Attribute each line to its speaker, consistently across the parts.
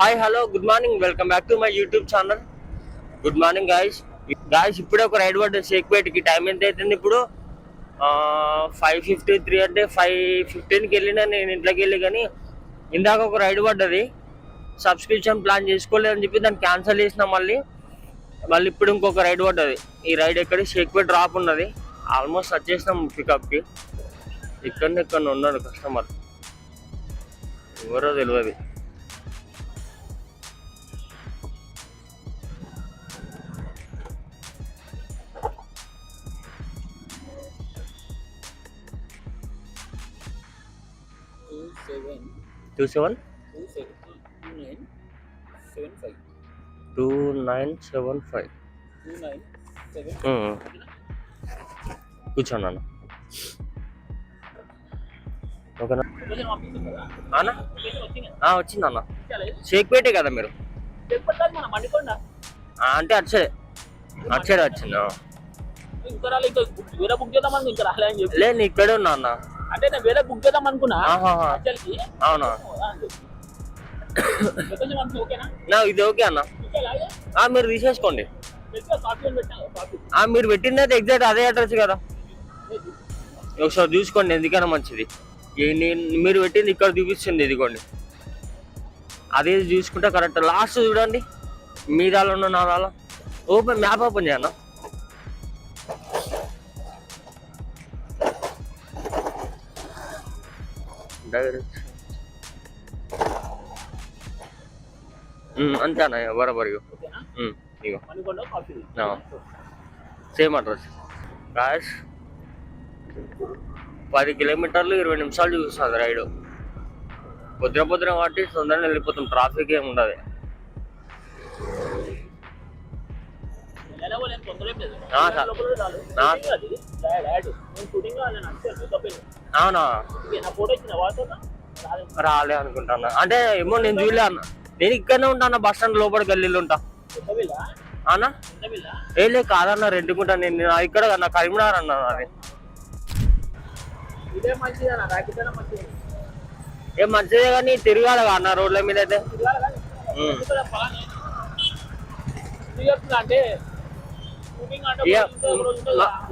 Speaker 1: Hi hello good morning welcome back to my YouTube channel. Good morning guys. ఇప్పుడే ఒక ride పడ్డది షేక్పేట్కి. Time ఎంత అవుతుంది ఇప్పుడు? 5:53. అంటే 5:15కి వెళ్ళినా నేను ఇంట్లోకి వెళ్ళి. కానీ ఇందాక ఒక రైడ్ పడ్డది, సబ్స్క్రిప్షన్ ప్లాన్ చేసుకోలేదని చెప్పి దాన్ని క్యాన్సిల్ చేసిన. మళ్ళీ ఇప్పుడు ఇంకొక రైడ్ పడ్డది. ఈ రైడ్ ఎక్కడ? షేక్పేట్ డ్రాప్ ఉన్నది. ఆల్మోస్ట్ వచ్చేసినాం పికప్కి. ఇక్కడ ఉన్నాడు కస్టమర్, ఎవరో తెలియదు. టూ సెవెన్ 2975 కూర్చోండి అన్న. ఓకేనా అన్న? వచ్చింది అన్న. షేక్పేటే కదా మీరు? అంటే అటు సైడ్ వచ్చింది. లేదు ఇక్కడే ఉన్నా అన్న.
Speaker 2: అంటే నేను వేరే బుక్ చేద్దాం అనుకున్నా.
Speaker 1: అవునా? ఇది ఓకే అన్న. మీరు తీసేసుకోండి. మీరు పెట్టింది అయితే ఎగ్జాక్ట్ అదే అడ్రస్ కదా. ఒకసారి చూసుకోండి, ఎందుకైనా మంచిది. మీరు పెట్టింది ఇక్కడ చూపిస్తుంది, ఇదిగోండి. అదే చూసుకుంటే కరెక్ట్. లాస్ట్ చూడండి, మీ దాలో ఉన్న నా దాలో. మ్యాప్ ఓపెన్ చేయన్నా. అంతే అన్న, బరాబర్. ఇగో సేమ్ అడ్రస్. గాయస్ 10 కిలోమీటర్లు 20 నిమిషాలు చూపిస్తుంది రైడు. పొద్దున కాబట్టి తొందరగా వెళ్ళిపోతాం, ట్రాఫిక్ ఏమి ఉండదు. అవునా? రాలే అనుకుంటాను. అంటే ఏమో నేను చూడలే అన్న. నేను ఇక్కడనే ఉంటాను, బస్ స్టాండ్ లోపలికి వెళ్ళి ఉంటా అన్నా. లే కాదన్న, రెండుకుంటా. నేను ఇక్కడ నా కరీంనగర్ అన్నా. అది ఏం మంచిదే కానీ తిరగాలి అన్న రోడ్ల మీద అయితే.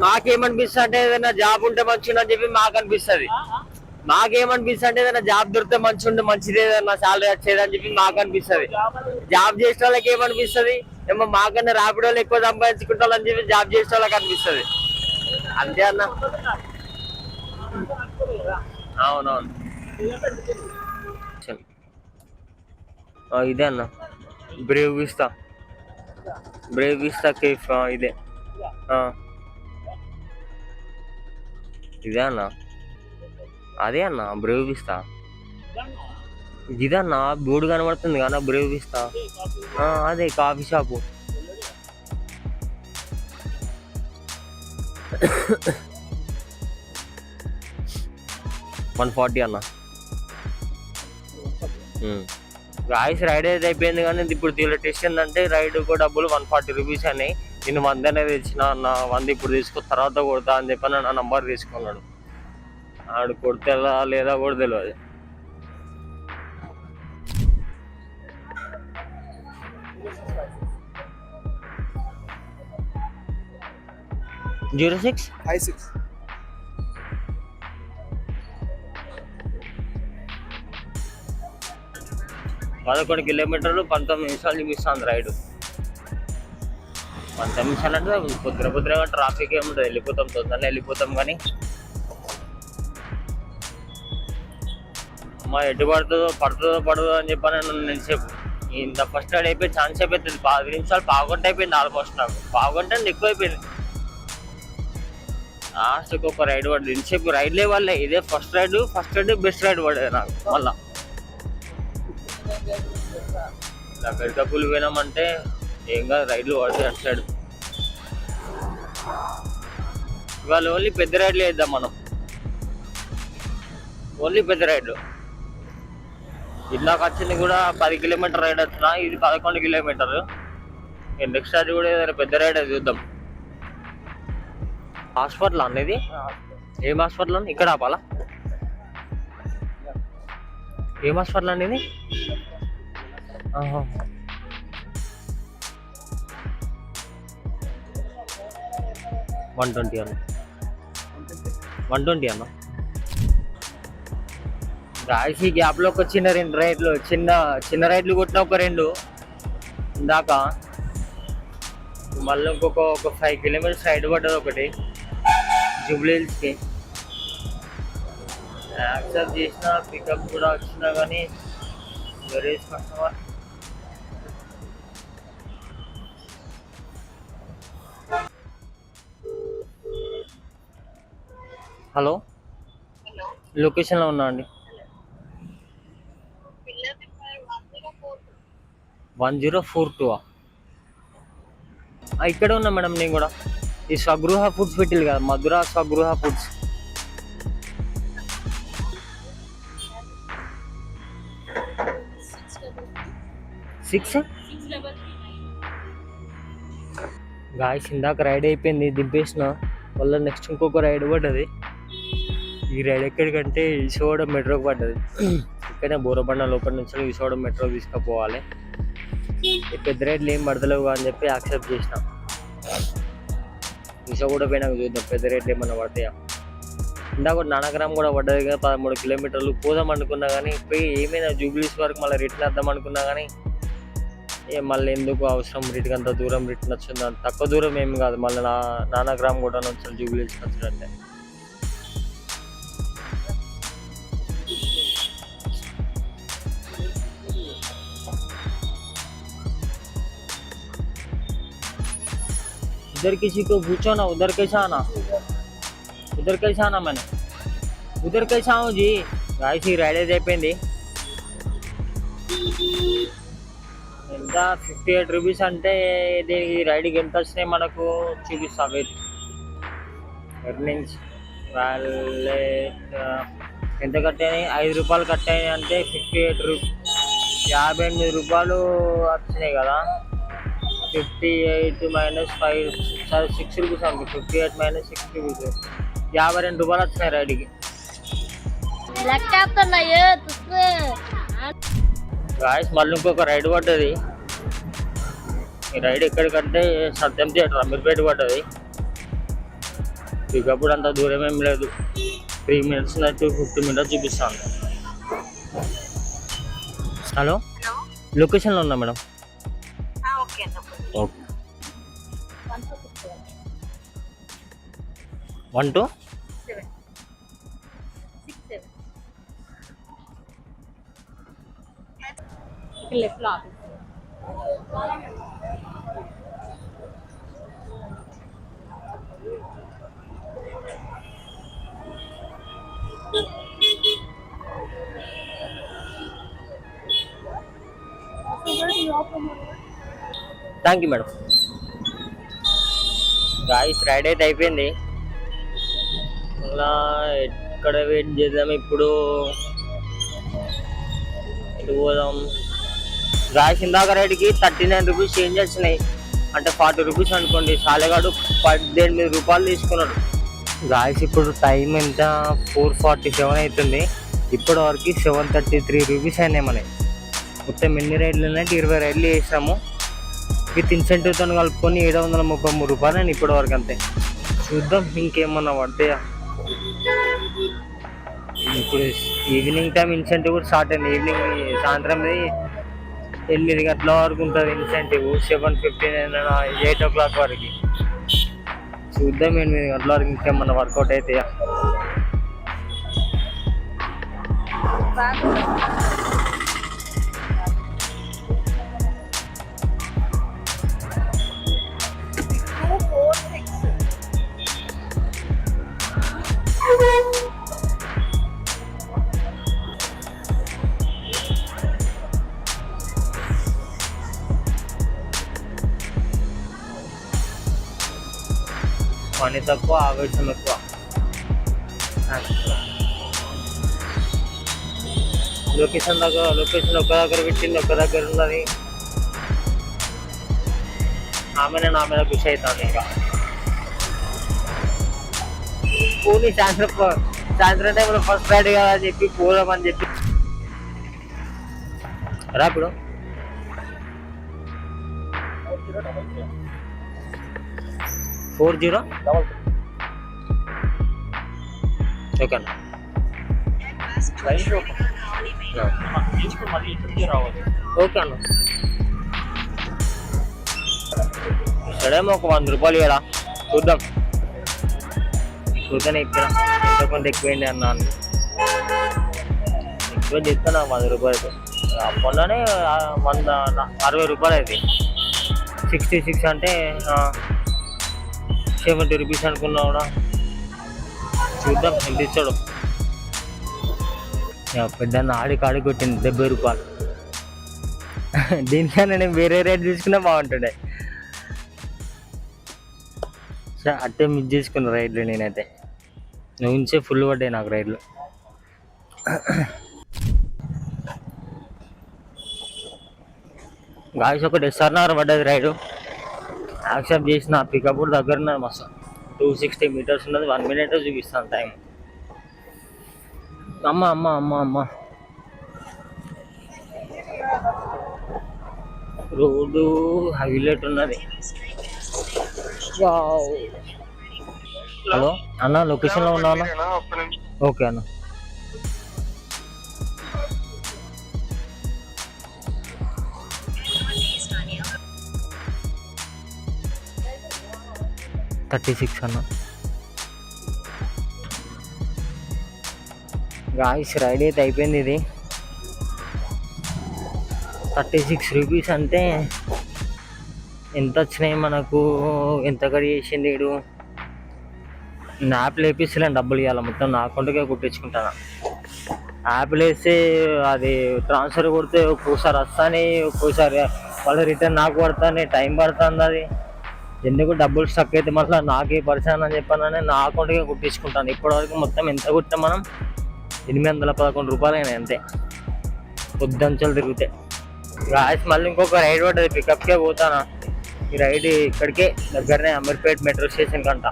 Speaker 1: నాకేమనిపిస్తుంది అంటే ఏదైనా జాబ్ ఉంటే మంచిగా అని చెప్పి మాకు అనిపిస్తుంది. మాకేమనిపిస్తుంది అంటే ఏదైనా జాబ్ దొరికితే మంచిది, ఏదైనా సాలరీ వచ్చేది అని చెప్పి మాకు అనిపిస్తుంది. జాబ్ చేసే వాళ్ళకి ఏమనిపిస్తుంది? ఏమో మాకన్నా ర్యాపిడ్ వాళ్ళు ఎక్కువ సంపాదించుకుంటారని చెప్పి జాబ్ చేసే వాళ్ళకి అనిపిస్తుంది. అంతే అన్న. అవునవును. ఇదే అన్న, బ్రేవ్ విస్తా కేఫ్. ఇదే అన్న. అదే అన్న, బ్రేవ్ విస్తా. ఇదన్నా బోర్డు కనబడుతుంది కదా, బ్రేవ్ విస్తా. అదే కాఫీ షాపు. $140 అన్న. గాయస్ రైడ్ అయితే అయిపోయింది, కానీ ఇప్పుడు దీనిలో టెస్ట్ ఏంటంటే రైడ్ డబ్బులు $140 అని. నేను 100 అనేది తెచ్చిన అన్న. 100 ఇప్పుడు తీసుకున్న తర్వాత కొడతా అని చెప్పి నా నంబర్ తీసుకున్నాడు. ఆడు కొడితే లేదా కూడా తెలియదు. (0656) 11 కిలోమీటర్లు 19 నిమిషాలు చూపిస్తుంది రైడు. 19 నిమిషాలు అంటే పొద్దున ట్రాఫిక్ ఏముంటుంది, వెళ్ళిపోతాం, తొందరగా వెళ్ళిపోతాం. కానీ అమ్మ ఎటు పడుతుందో అని చెప్పాను నేను సేపు. ఇంత ఫస్ట్ రైడ్ అయిపోయి ఛాన్స్ అయిపోతుంది. 10 నిమిషాలు పావుగంట అయిపోయింది ఆల్మోస్ట్. నాకు పావుగంట ఎక్కువ అయిపోయింది. లాస్ట్కి ఒక రైడ్ పడుతుంది. ఇంతసేపు రైడ్లే వాళ్ళే. ఇదే ఫస్ట్ రైడ్ బెస్ట్ రైడ్ పడేది నాకు. మళ్ళా గడికప్పులు పోయినామంటే ఏం కాదు, రైడ్లు పడతాయి అటు సైడ్. ఇవాళ ఓన్లీ పెద్ద రైడ్లు వేద్దాం మనం. ఓన్లీ పెద్ద రైడ్లు. ఇందాక వచ్చింది కూడా 10 కిలోమీటర్ రైడ్ వచ్చినా, ఇది 11 కిలోమీటర్లు. నెక్స్ట్ రైడ్ కూడా ఏదైనా పెద్ద రైడ్ చూద్దాం. హాస్పిటల్ అనేది ఏం హాస్పిటల్ అండి? ఇక్కడ ఆపాలా? ఏం హాస్పిటల్ అండి ఇది? ఆహా. 120 అన్న, 120 అన్న. గాయస్ ఈ గ్యాప్లో ఒక చిన్న 2 రైడ్లు, చిన్న రైడ్లు కొట్టిన ఒక 2 ఇందాక. మళ్ళీ ఒక 5 కిలోమీటర్స్ రైడ్ పడ్డది ఒకటి జూబ్లీ హిల్స్కి. యాక్సెప్ట్ చేసిన పికప్ కూడా వచ్చినా కానీ వెరీ కస్టమర్. హలో, లొకేషన్లో ఉన్నా అండి. 1042 ఇక్కడే ఉన్నా మేడం నేను కూడా. ఈ స్వగృహ ఫుడ్స్ పెట్టిల్లు కదా, మధుర స్వగృహ ఫుడ్స్. సిక్స్ గాయస్ ఇందాక రైడ్ అయిపోయింది, దింపేసిన. మళ్ళీ నెక్స్ట్ ఇంకొక రైడ్ పడ్డది. ఈ రైడ్ ఎక్కడికంటే విజయవాడ మెట్రోకి పడ్డది. ఇక్కడనే బోరబండ లోపల నుంచి విజయవాడ మెట్రో తీసుకుపోవాలి. ఈ పెద్ద రైడ్లు ఏం పడతలేవు అని చెప్పి యాక్సెప్ట్ చేసిన. విజయవాడ పోయినాక చూద్దాం పెద్ద రేట్లు ఏమన్నా పడతాయా. ఇందాక నానగ్రామ్ కూడా పడ్డది కదా, 13 కిలోమీటర్లు పోదాం అనుకున్నా కానీ పోయి ఏమైనా జూబ్లీస్ వరకు మళ్ళీ రిటర్న్ వద్దాం అనుకున్నా కానీ మళ్ళీ ఎందుకు అవసరం, రిటర్న్ అంత దూరం రిటర్న్ వచ్చింది. అంత తక్కువ దూరం ఏమి కాదు, మళ్ళీ నానగ్రామ్ కూడా నుంచి జూబ్లీస్కి వచ్చినట్టే. इधर किसी को पूछो ना, उधर कैसा आना, उधर कैसा आना, मैंने उधर कैसा आऊँ जी. गाइस ఈ రైడ్ అయిపోయింది. ఎంత 58 రూపీస్ అంటే దీనికి రైడ్కి ఎంత వచ్చినాయి మనకు చూపిస్తా. వెయిట్, ఎర్నింగ్స్ వాలెట్ ఎంత కట్టాయి, 5 రూపాయలు కట్టాయి అంటే 58 రూపీస్, 58 రూపాయలు వచ్చినాయి కదా. 58 మైనస్ 5 6 రూపీస్ అనుకో. 58 మైనస్ 6 రూపీస్, 52 రూపాయలు వచ్చినాయి రైడ్కి. గాయస్ మళ్ళీ ఇంకొక రైడ్ పడ్డది. ఈ రైడ్ ఎక్కడికంటే సత్యం థియేటర్ అమీర్పేట పడ్డది. పికప్పుడు అంత దూరం ఏం లేదు, 3 మినిట్స్ నుంచి 50 మినిట్స్ చూపిస్తాను. హలో, లొకేషన్లో ఉన్నా మేడం. ఓకే, 1 2
Speaker 2: లెఫ్ట్ లో office.
Speaker 1: Thank you madam. Guys ride అయితే అయిపోయింది. అలా ఎక్కడ వెయిట్ చేద్దాం ఇప్పుడు, ఎటు పోదాం. గాయస్ ఇందాక రైడ్కి 39 రూపీస్ చేంజ్ వచ్చినాయి, అంటే 40 రూపీస్ అనుకోండి. సాలెగాడు 18 రూపాయలు తీసుకున్నాడు. గాయస్ ఇప్పుడు టైం ఎంత, 4:47 అవుతుంది. ఇప్పటి వరకు 733 రూపీస్ అయినాయి మనకి. మొత్తం ఎన్ని రైడ్లు ఉన్నాయంటే 20 రైడ్లు చేసాము. విత్ ఇన్సెంటివ్తో కలుపుకొని 733 రూపాయలు అని ఇప్పటి వరకు. అంతే, చూద్దాం ఇంకేమన్నా పడతాయా. ఇప్పుడు ఈవినింగ్ టైం ఇన్సెంటివ్ కూడా స్టార్ట్ అయింది. ఈవినింగ్ సాయంత్రం 8 గంటల వరకు ఉంటుంది ఇన్సెంటివ్. 7:15 8 o'clock వరకు. చూద్దాం 8 గంటల వరకు ఇంకేమన్నా వర్కౌట్ అవుతాయా. పని తక్కువ, ఆవేశం ఎక్కువ. లొకేషన్ ఒక్క దగ్గర పెట్టింది, ఒక్క దగ్గర ఉన్నది. ఆమెనే నా మీద ఖుషి అవుతాను. ఇంకా పోనీ సాయంత్రం టైంలో ఫస్ట్ రైడ్ కదా అని చెప్పి పోదామని చెప్పి రా. ఇప్పుడు 40 ఓకే అన్న. ఓకే అన్న. ఇక్కడేమో ఒక 100 రూపాయలు కదా చూద్దాం. చూద్దాం ఇక్కడ ఎంత కొంత ఎక్కువైంది అన్న అని. ఎక్కువ చెప్తాను 100 రూపాయలు. అప్పట్లోనే 60 రూపాయలు అయితే 66 అంటే 70 రూపీస్ అనుకున్నా కూడా. చూద్దాం ఎంత ఇచ్చాడు. పెద్ద ఆడి కొట్టింది 70 రూపాయలు. దీనికన్నా నేను వేరే రేట్ తీసుకున్నా బాగుంటుండే. అట్టే మిస్ చేసుకున్న రైడ్లు నేనైతే. నువ్వు ఉంచే ఫుల్ పడ్డాయి నాకు రైడ్లు. గాయస్ ఒకటి SR పడ్డది రైడు. యాక్సెప్ట్ చేసిన పికప్ కూడా దగ్గర ఉన్నది మస్తు. 260 మీటర్స్ ఉన్నది. 1 minute చూపిస్తాను టైం. అమ్మ అమ్మ అమ్మ అమ్మ రోడ్డు హైలైట్ ఉన్నది. హలో అన్న, లొకేషన్లో ఉన్నా అన్న. ఓకే అన్న. $36 అన్న. గాయస్ రైడ్ అయితే అయిపోయింది. ఇది 36 రూపీస్ అంటే ఎంత వచ్చినాయి మనకు? ఎంత కడి చేసింది వీడు? యాప్లు వేపిస్తలేను, డబ్బులు ఇవ్వాలి. మొత్తం నా అకౌంట్కే కుట్టించుకుంటాను. యాప్లు వేస్తే అది ట్రాన్స్ఫర్ కొడితే ఒక్కోసారి వస్తానే, ఒక్కోసారి వాళ్ళు రిటర్న్ నాకు పడుతుంది. టైం పడుతుంది. అది ఎందుకు డబ్బులు స్టక్ అయితే మళ్ళీ నాకే పరిచయం అని చెప్పానని నా అకౌంట్కే కుట్టించుకుంటాను. ఇప్పటివరకు మొత్తం ఎంత కుట్టాం మనం? 811 రూపాయలు అయినాయి అంతే. పొద్దంచలు తిరిగితే. గాయస్ మళ్ళీ ఇంకొక రైడ్ పడ్డది. పికప్కే పోతానా. ఈ రైడ్ ఇక్కడికే దగ్గరనే అమీర్పేట్ మెట్రో స్టేషన్ కంట.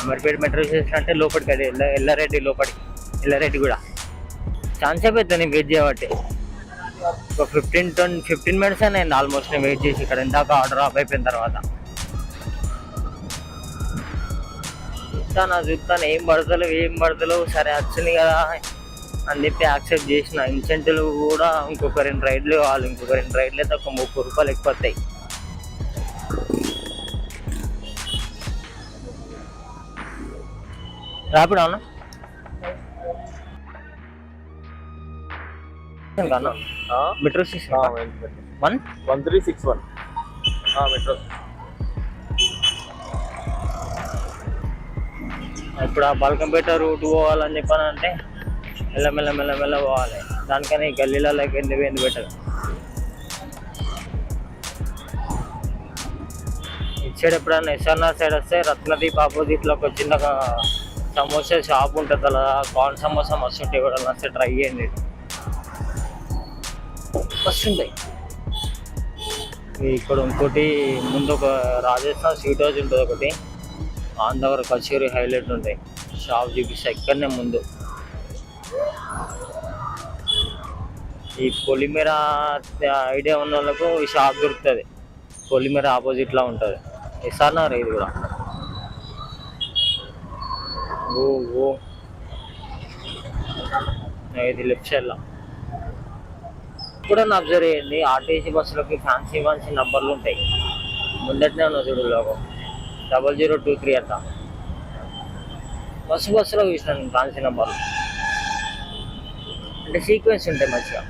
Speaker 1: అమీర్పేట్ మెట్రో స్టేషన్ అంటే లోపలికి, అది ఎల్లారెడ్డి లోపలికి. ఎల్లారెడ్డి కూడా ఛాన్స్ అయిపోతుంది నేను వెయిట్ చేయబట్టి. ఒక 15 minutes అయినా ఆల్మోస్ట్ నేను వెయిట్ చేసి ఇక్కడ. ఇందాక ఆర్డర్ ఆఫ్ అయిపోయిన తర్వాత చూస్తాను ఏం పడతలేవు. సరే వచ్చింది కదా అని చెప్పి యాక్సెప్ట్ చేసిన. ఇన్సెంటివ్లు కూడా ఇంకొక 2 రైడ్లు కావాలి. ఇంకొక 2 రైడ్లు అయితే ఒక 30 రూపాయలు ఎక్కువ వస్తాయి. రాపిడ్ అన్న మెట్రో స్టేషన్
Speaker 3: 1361 మెట్రో.
Speaker 1: ఇప్పుడు ఆ బల్కంపేట రూట్ పోవాలని చెప్పానంటే మెల్ల పోవాలి. దానికని గల్లీలలోకి ఎందుకు బెటర్. ఇటు సైడ్ ఎప్పుడైనా SR సైడ్ వస్తే రత్నదీప్ ఆపోజిట్లో ఒక చిన్న సమోసా షాప్ ఉంటుంది. అలా కార్న్ సమోసా మస్తు ఉంటాయి. కూడా వస్తే ట్రై చేయండి, మస్తు ఉంటాయి. ఇక్కడ ఇంకోటి ముందు ఒక రాజస్థాన్ స్వీట్ హౌస్ ఉంటుంది ఒకటి. ఆన్ దగ్గర కచేరీ హైలైట్ ఉంటాయి. షాప్ చూపిస్తా ఇక్కడనే ముందు. ఈ పొలిమేర ఐడియా ఉన్న వాళ్ళకు ఈ షాప్ దొరుకుతుంది. పొలిమేర ఆపోజిట్లో ఉంటుంది. SR ఇది కూడా. ఇది లెఫ్ట్ సైడ్లో కూడా అబ్జర్వ్ చేయండి. ఆర్టీసీ బస్సులకి ఫ్యాన్సీ నంబర్లు ఉంటాయి. ముందటనే ఉన్న చూడు లోగో 0023 అట్లా. బస్సులో చూసినాను ఫ్యాన్సీ నంబర్లు. అంటే సీక్వెన్స్ ఉంటాయి మంచిగా.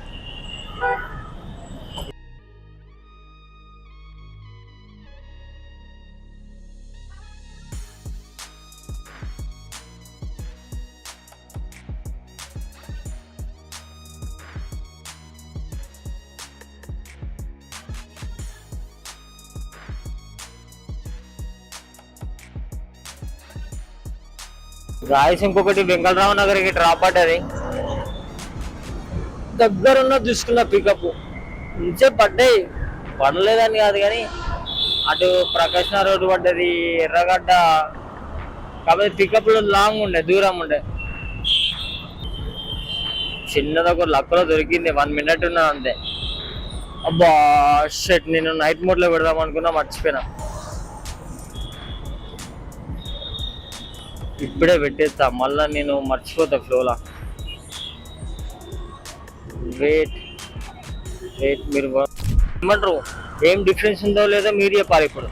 Speaker 1: గాయస్ ఇంకొకటి వెంకటరావు నగర్కి డ్రాప్ పడ్డది. దగ్గరున్న చూసుకున్న పికప్ నుంచే పడ్డాయి. పడలేదని కాదు కానీ అటు ప్రకాశ్ రోడ్డు పడ్డది, ఎర్రగడ్డ. కాబట్టి పికప్లు లాంగ్ ఉండే, దూరం ఉండే. చిన్నది ఒక లక్కలో దొరికింది. 1 minute ఉన్నా అంతే. అబ్బా షట్, నేను నైట్ మోడ్ లో పెడదాం అనుకున్నా, మర్చిపోయినా. ఇప్పుడే పెట్టేస్తా, మళ్ళా నేను మర్చిపోతా ఫ్లోలా. వెయిట్ వెయిట్, మీరు ఏమంటారు, ఏం డిఫరెన్స్ ఉందో లేదో మీరు చెప్పాలి ఇప్పుడు.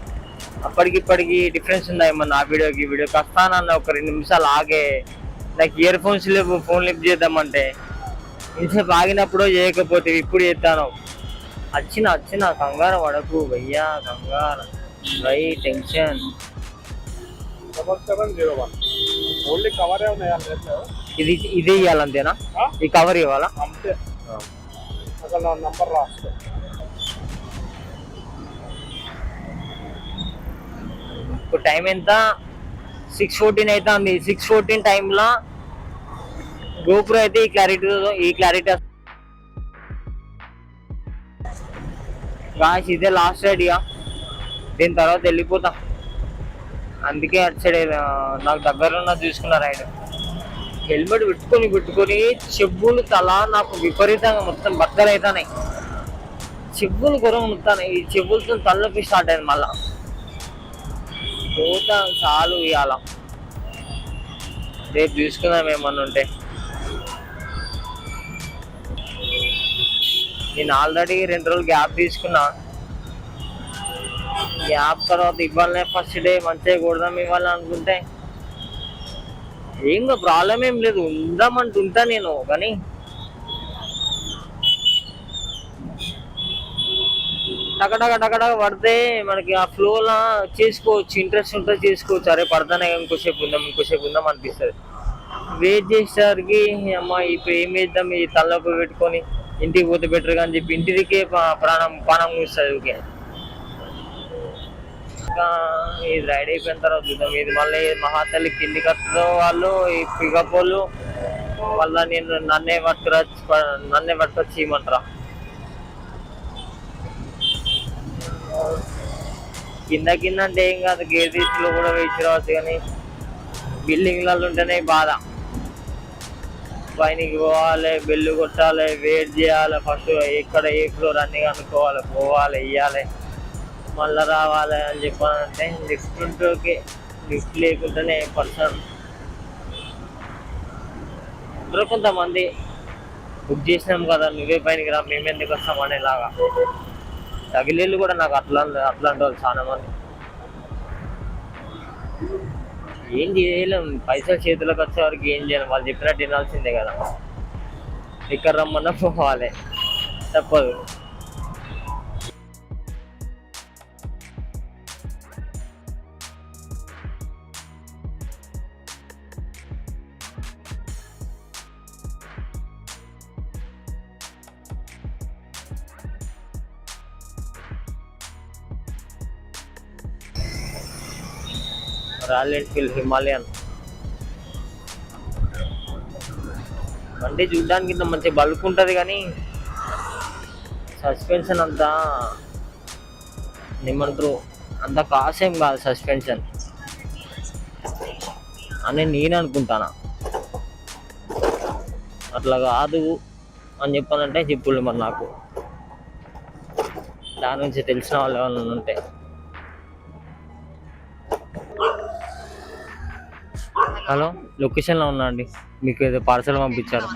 Speaker 1: అప్పటికిప్పటికి డిఫరెన్స్ ఉందా ఏమన్నా? ఆ వీడియోకి ఈ వీడియోకి వస్తానన్న ఒక 2 నిమిషాలు ఆగే, నాకు ఇయర్ ఫోన్స్ లేవు, ఫోన్ లిఫ్ట్ చేద్దామంటే ఇంతసేపు ఆగినప్పుడు చేయకపోతే ఇప్పుడు చేస్తాను. వచ్చిన కంగారు పడకు భయ్యా, కంగారు భై, టెన్షన్.
Speaker 3: 7701 ఓన్లీ కవరే ఉన్నాయి అందులో.
Speaker 1: ఇది ఇవ్వాలంతేనా? ఈ కవర్ ఇవ్వాలా?
Speaker 3: అంతే, అక్కడ నా నంబర్ రాసుకో.
Speaker 1: ఇప్పుడు టైం ఎంత? 6:14 అయితే ఉంది. 6:14 టైంలో గోపురం అయితే ఈ క్లారిటీ గాయస్, ఇదే లాస్ట్ రైడ్ ఇక, దీని తర్వాత వెళ్ళిపోతా. అందుకే అటు సైడ్ నాకు దగ్గరలో చూసుకున్న రైడ్. హెల్మెట్ పెట్టుకొని చెప్పులు తల నాకు విపరీతంగా మొత్తం బద్దలు అవుతున్నాయి. చెప్పులు కొరకు ముత్తాను, ఈ చెప్పులతో తలనొప్పి స్టార్ట్ అయింది. మళ్ళా పోతా చాలు ఇవాళ, రేపు చూసుకుందాం ఏమన్నా ఉంటే. నేను ఆల్రెడీ 2 రోజులు గ్యాప్ తీసుకున్నా. గ్యాప్ తర్వాత ఇవ్వాలనే ఫస్ట్ డే మంచిగా కొడదాం ఇవ్వాలని అనుకుంటే ఏం ప్రాబ్లం ఏం లేదు, ఉందామంటుంటా నేను. కానీ టకటక పడితే మనకి ఆ ఫ్లోలా చేసుకోవచ్చు, ఇంట్రెస్ట్ ఉంటే చేసుకోవచ్చు. అరే పడతానే ఇంకోసేపు ఉందాం అనిపిస్తుంది. వెయిట్ చేసేసరికి అమ్మ ఇప్పుడు ఏం చేద్దాం, ఈ తలనొప్పి పెట్టుకొని ఇంటికి పోతే బెటర్ అని చెప్పి ఇంటికే ప్రాణం కూస్తుంది. ఓకే, ఇంకా ఇది రైడ్ అయిపోయిన తర్వాత చూద్దాం. ఇది మళ్ళీ మహాతల్లి కిందికి వస్తుందో వాళ్ళు ఈ పికప్ వాళ్ళు మళ్ళీ నన్నే పట్టుకొచ్చి ఇవ్వమంటారా? కింద అంటే ఏం కాదు, గేదీస్లో కూడా వేసి రావచ్చు. కానీ బిల్డింగ్లలో ఉంటేనే బాధ. పైనకి పోవాలి, బెల్లు కొట్టాలి, వెయిట్ చేయాలి, ఫస్ట్ ఎక్కడ ఏ ఫ్లోర్ అన్ని కనుక్కోవాలి, పోవాలి, వెయ్యాలి, మళ్ళీ రావాలి అని చెప్పాలంటే లిఫ్ట్ ఉంటే ఓకే, లిఫ్ట్ లేకుండానే పర్సన్. ఇప్పుడు కొంతమంది బుక్ చేసినాం కదా, నువ్వే పైనకి రా, మేము ఎందుకు వస్తాం అనేలాగా తగిలేళ్ళు కూడా నాకు అట్లాంటి వాళ్ళు చాలా మంది. ఏం చేయలేం, పైసలు చేతులకు వచ్చే వరకు ఏం చేయలేం. వాళ్ళు చెప్పినట్టు వినాల్సిందే కదా. ఇక్కడ రమ్మన్నా పోవాలి, తప్పదు. రాయల్ ఎన్ఫీల్డ్ హిమాలయన్ బండి చూడడానికి ఇంత మంచి బల్క్ ఉంటుంది, కానీ సస్పెన్షన్ అంతా ఏమంటారు అంత కాసేం కాదు సస్పెన్షన్ అని నేను అనుకుంటాను. అట్లా కాదు అని చెప్పాలంటే చెప్పులు మరి నాకు దాని నుంచి తెలిసిన వాళ్ళు ఏమైనా ఉంటే. హలో, లొకేషన్లో ఉన్నా అండి, మీకు ఏదో పార్సల్ పంపించారు.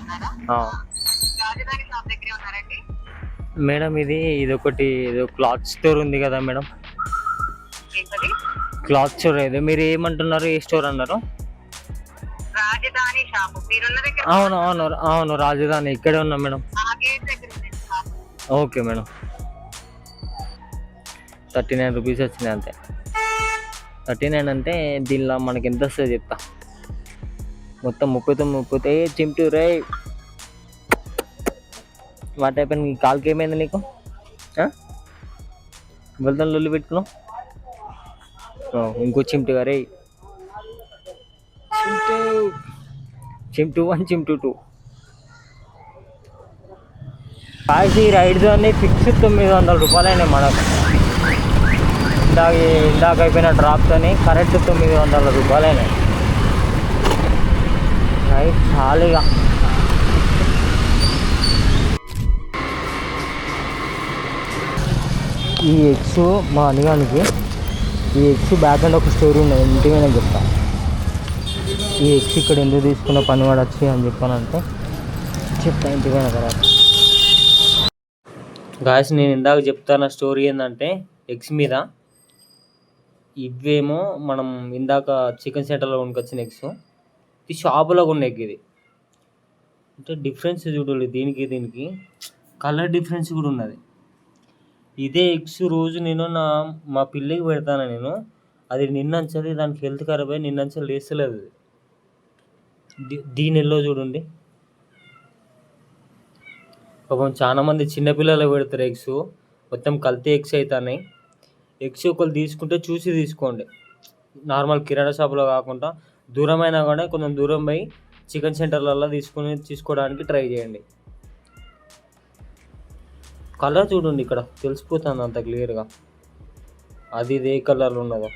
Speaker 1: మేడం ఇది ఒకటి ఏదో క్లాత్ స్టోర్ ఉంది కదా మేడం, క్లాత్ స్టోర్ ఏదో మీరు ఏమంటున్నారు, ఏ స్టోర్ అన్నారు? అవును రాజధాని ఇక్కడే ఉన్నా మేడం. ఓకే మేడం, 39 రూపీస్ వచ్చినాయి అంతే. 39 అంటే దీనిలో మనకి ఎంత వస్తుంది చెప్తా. మొత్తం 39 చింటూ రే. వాట్ అయిపోయింది, నీ కాలుకి ఏమైంది నీకు? వెళ్తాను లొల్లి పెట్టుకున్నావు. ఇంకో చిమ్టుగా రే, చిమ్టు 1 చిమ్టు 2. కాసి రైడ్స్ అన్నీ ఫిక్స్ 900 రూపాయలైనాయి మనకు. ఇందాక అయిపోయిన డ్రాప్తోని కరెక్ట్ 900 రూపాయలైనాయి. రైట్ ఖాళీగా. ఈ ఎగ్స్ మా అనిగానికి ఈ ఎగ్స్ బ్యాక్ అండ్ ఒక స్టోరీ ఉన్నది, ఇంటి మీద చెప్తా. ఈ ఎగ్స్ ఇక్కడ ఎందుకు తీసుకున్న పని వాడచ్చి అని చెప్పానంటే చెప్తా ఇంటి మీద తర్వాత. గాయస్ నేను ఇందాక చెప్తాన స్టోరీ ఏంటంటే ఎగ్స్ మీద, ఇవేమో మనం ఇందాక చికెన్ సెంటర్లో కొనుకొచ్చిన ఎగ్స్, ఇది షాపులో కొన్న ఎగ్. ఇది అంటే డిఫరెన్స్ చూడాలి, దీనికి కలర్ డిఫరెన్స్ కూడా ఉన్నది. ఇదే ఎగ్స్ రోజు నేను మా పిల్లికి పెడతాను నేను, అది నిన్నంచది దానికి హెల్త్ ఖరాబ్ అయ్యి నిన్నంచలు లేస్తలేదు. దీని ఎల్లో చూడండి, పాపం చాలా మంది చిన్నపిల్లలు పెడతారు ఎగ్స్, మొత్తం కల్తీ ఎగ్స్ అవుతున్నాయి. ఎగ్స్ ఒకళ్ళు తీసుకుంటే చూసి తీసుకోండి, నార్మల్ కిరాణా షాపులో కాకుండా దూరమైనా కూడా కొంచెం దూరం పోయి చికెన్ సెంటర్లలో తీసుకోవడానికి ట్రై చేయండి. కలర్ చూడండి, ఇక్కడ తెలిసిపోతుంది అంత క్లియర్గా అది ఏ కలర్లో ఉన్నదో.